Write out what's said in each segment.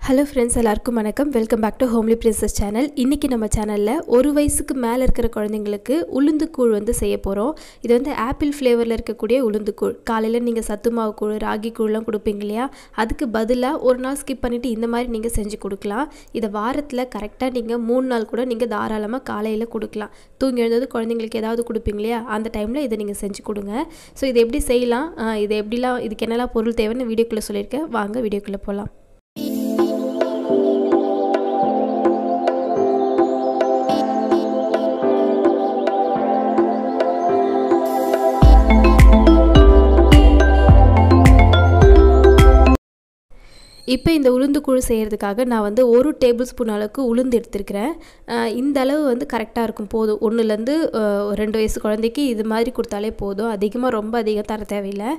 Hello friends, எல்லாருக்கும் வணக்கம். Welcome back to homely princess channel. இன்னைக்கு நம்ம சேனல்ல ஒரு வயசுக்கு மேல இருக்கிற குழந்தைங்களுக்கு உளுந்து கூழ் வந்து செய்ய போறோம். இது வந்து ஆப்பிள் ஃப்ளேவர்ல இருக்கக்கூடிய உளுந்து கூழ். காலையில நீங்க சத்து மாவு கூழ், ராகி கூழ்லாம் கொடுப்பீங்க இல்லையா? அதுக்கு பதிலா ஒரு நாள் ஸ்கிப் பண்ணிட்டு இந்த மாதிரி நீங்க செஞ்சு கொடுக்கலாம். இத வாரத்துல கரெக்ட்டா நீங்க 3 நாள் கூட நீங்க தாராளமா காலையில கொடுக்கலாம். தூங்கி எழுந்தது குழந்தைங்களுக்கு ஏதாவது கொடுப்பீங்க இல்லையா? அந்த டைம்ல இத நீங்க செஞ்சு கொடுங்க. சோ இத எப்படி செய்யலாம்? இது எப்படிலாம் இதுக்கு என்னெல்லாம் பொருள் தேவைன்னு வீடியோக்குள்ள சொல்லிருக்கேன். வாங்க வீடியோக்குள்ள போலாம். இப்போ இந்த உளுந்து கூழ் செய்கிறதுக்காக நான் வந்து 1 டேபிள் ஸ்பூன் அளவுக்கு உளுந்து எடுத்துருக்கிறேன். இந்த அளவு வந்து கரெக்டாக இருக்கும், போதும். 1லேருந்து 2 வயசு குழந்தைக்கு இது மாதிரி கொடுத்தாலே போதும். ரொம்ப அதிகம் தர தேவையில்லை.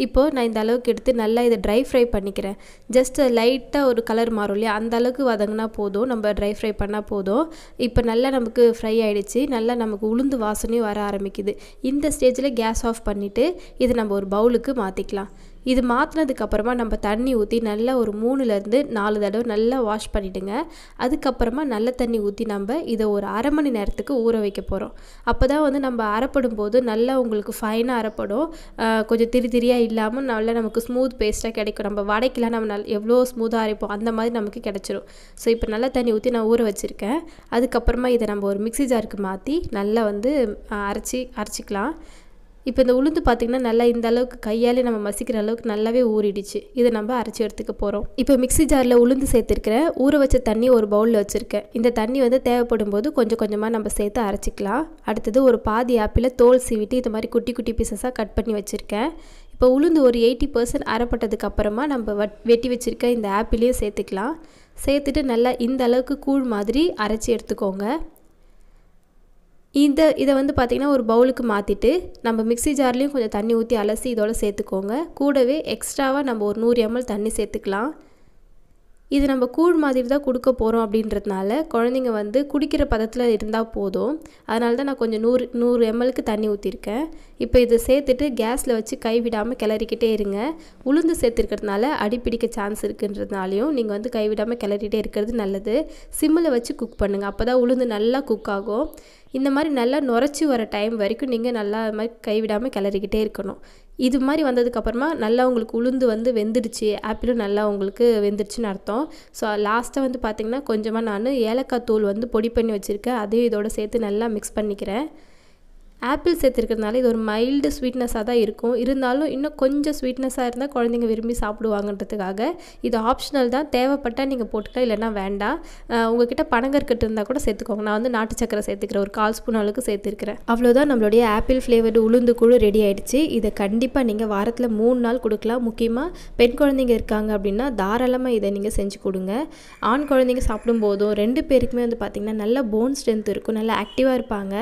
இப்போது நான் இந்த அளவுக்கு எடுத்து நல்லா இதை ட்ரை ஃப்ரை பண்ணிக்கிறேன். ஜஸ்ட் லைட்டாக ஒரு கலர் மாறும் இல்லையா, அந்த அளவுக்கு வதங்கினா போதும், நம்ம ட்ரை ஃப்ரை பண்ணால் போதும். இப்போ நல்லா நமக்கு ஃப்ரை ஆகிடுச்சு, நல்லா நமக்கு உளுந்து வாசனையும் வர ஆரம்பிக்குது. இந்த ஸ்டேஜில் கேஸ் ஆஃப் பண்ணிவிட்டு இது நம்ம ஒரு பவுலுக்கு மாற்றிக்கலாம். இது மாற்றினதுக்கப்புறமா நம்ம தண்ணி ஊற்றி நல்லா ஒரு 3லேருந்து 4 தடவை நல்லா வாஷ் பண்ணிவிடுங்க. அதுக்கப்புறமா நல்ல தண்ணி ஊற்றி நம்ம இதை ஒரு அரை மணி நேரத்துக்கு ஊற வைக்க போகிறோம். அப்போ தான் வந்து நம்ம அரைப்படும் போது நல்லா உங்களுக்கு ஃபைனாக அரைப்படும், கொஞ்சம் திரியாக இல்லாமல் நல்லா நமக்கு ஸ்மூத் பேஸ்ட்டாக கிடைக்கும். நம்ம வடைக்கெலாம் நம்ம எவ்வளோ ஸ்மூத்தாக அரைப்போம் அந்த மாதிரி நமக்கு கிடச்சிரும். ஸோ இப்போ நல்லா தண்ணி ஊற்றி நான் ஊற வச்சுருக்கேன். அதுக்கப்புறமா இதை நம்ம ஒரு மிக்ஸி ஜாருக்கு மாற்றி நல்லா வந்து அரைச்சிக்கலாம். இப்போ இந்த உளுந்து பார்த்திங்கன்னா நல்லா இந்த அளவுக்கு கையாலே நம்ம மசிக்கிற அளவுக்கு நல்லாவே ஊறிடுச்சு. இதை நம்ம அரைச்சி எடுத்துக்க போகிறோம். இப்போ மிக்ஸி ஜாரில் உளுந்து சேர்த்துருக்கிறேன். ஊற வச்ச தண்ணி ஒரு பவுலில் வச்சுருக்கேன். இந்த தண்ணி வந்து தேவைப்படும் போது கொஞ்சம் கொஞ்சமாக நம்ம சேர்த்து அரைச்சிக்கலாம். அடுத்தது ஒரு பாதி ஆப்பிளை தோல் சீவிட்டு இது மாதிரி குட்டி குட்டி பீசஸாக கட் பண்ணி வச்சுருக்கேன். இப்போ உளுந்து ஒரு 80% அரைப்பட்டதுக்கு அப்புறமா நம்ம வெட்டி வச்சுருக்க இந்த ஆப்பிளையும் சேர்த்துக்கலாம். சேர்த்துட்டு நல்லா இந்த அளவுக்கு கூழ் மாதிரி அரைச்சி எடுத்துக்கோங்க. இதை வந்து பார்த்திங்கன்னா ஒரு பவுலுக்கு மாற்றிட்டு நம்ம மிக்ஸி ஜார்லேயும் கொஞ்சம் தண்ணி ஊற்றி அலசி இதோட சேர்த்துக்கோங்க. கூடவே எக்ஸ்ட்ராவாக நம்ம ஒரு 100 ml தண்ணி சேர்த்துக்கலாம். இது நம்ம கூழ் மாதிரி தான் கொடுக்க போகிறோம் அப்படின்றதுனால குழந்தைங்க வந்து குடிக்கிற பதத்தில் இருந்தால் போதும். அதனால தான் நான் கொஞ்சம் 100 mlக்கு தண்ணி ஊற்றிருக்கேன். இப்போ இதை சேர்த்துட்டு கேஸில் வச்சு கைவிடாமல் கிளறிக்கிட்டே இருங்க. உளுந்து சேர்த்துருக்கிறதுனால அடிப்பிடிக்க சான்ஸ் இருக்குன்றதுனாலையும் நீங்கள் வந்து கைவிடாமல் கிளறிட்டே இருக்கிறது நல்லது. சிம்மில் வச்சு குக் பண்ணுங்கள், அப்போ தான் உளுந்து நல்லா குக் ஆகும். இந்த மாதிரி நல்லா நுரைச்சி வர டைம் வரைக்கும் நீங்கள் நல்லா அது மாதிரி கைவிடாமல் கிளறிக்கிட்டே இருக்கணும். இது மாதிரி வந்ததுக்கப்புறமா நல்லா உங்களுக்கு உளுந்து வந்து வெந்துடுச்சு, ஆப்பிளும் நல்லா உங்களுக்கு வெந்துடுச்சுன்னு அர்த்தம். ஸோ லாஸ்ட்டாக வந்து பார்த்திங்கன்னா கொஞ்சமாக நான் ஏலக்காய் தூள் வந்து பொடி பண்ணி வச்சுருக்கேன், அதையும் இதோட சேர்த்து நல்லா மிக்ஸ் பண்ணிக்கிறேன். ஆப்பிள் சேர்த்துருக்கிறதுனால இது ஒரு மைல்டு ஸ்வீட்னஸாக தான் இருக்கும். இருந்தாலும் இன்னும் கொஞ்சம் ஸ்வீட்னஸாக இருந்தால் குழந்தைங்க விரும்பி சாப்பிடுவாங்கன்றதுக்காக இது ஆப்ஷனல் தான். தேவைப்பட்டால் நீங்கள் போட்டுக்கலாம், இல்லைனா வேண்டாம். உங்கள்கிட்ட பனங்கற்கட்டு இருந்தால் கூட சேர்த்துக்கோங்க. நான் வந்து நாட்டு சக்கரை சேர்த்துக்கிறேன், ஒரு 1/4 ஸ்பூன் அளவுக்கு சேர்த்துருக்கிறேன். அவ்வளோதான், நம்மளுடைய ஆப்பிள் ஃப்ளேவர்டு உளுந்து கூழ் ரெடி ஆகிடுச்சு. இதை கண்டிப்பாக நீங்கள் வாரத்தில் 3 நாள் கொடுக்கலாம். முக்கியமாக பெண் குழந்தைங்க இருக்காங்க அப்படின்னா தாராளமாக இதை நீங்கள் செஞ்சு கொடுங்க. ஆண் குழந்தைங்க சாப்பிடும்போதும் 2 பேருக்குமே வந்து பார்த்திங்கன்னா நல்ல போன் ஸ்ட்ரென்த் இருக்கும், நல்லா ஆக்டிவாக இருப்பாங்க,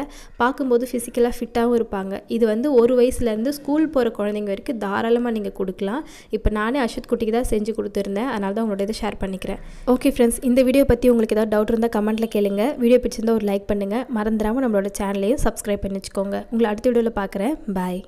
பார்க்கும்போது ஃபிசிக்கலாக ஃபிட்டாகவும் இருப்பாங்க. இது வந்து 1 வயசுலேருந்து ஸ்கூல் போகிற குழந்தைங்க வரைக்கும் தாராளமாக நீங்கள் கொடுக்கலாம். இப்போ நானே அஷத் குட்டிக்கு தான் செஞ்சு கொடுத்துருந்தேன், அதனால தான் உங்களோட இதை ஷேர் பண்ணிக்கிறேன். ஓகே ஃப்ரெண்ட்ஸ், இந்த வீடியோ பற்றி உங்களுக்கு ஏதாவது டவுட் இருந்தால் கமெண்ட்டில் கேளுங்க. வீடியோ பிடிச்சிருந்தால் ஒரு லைக் பண்ணுங்கள். மறந்துடாமல் நம்மளோட சேனலையும் சப்ஸ்கிரைப் பண்ணி வச்சுக்கோங்க. உங்களை அடுத்த வீடியோவில் பார்க்குறேன். பாய்.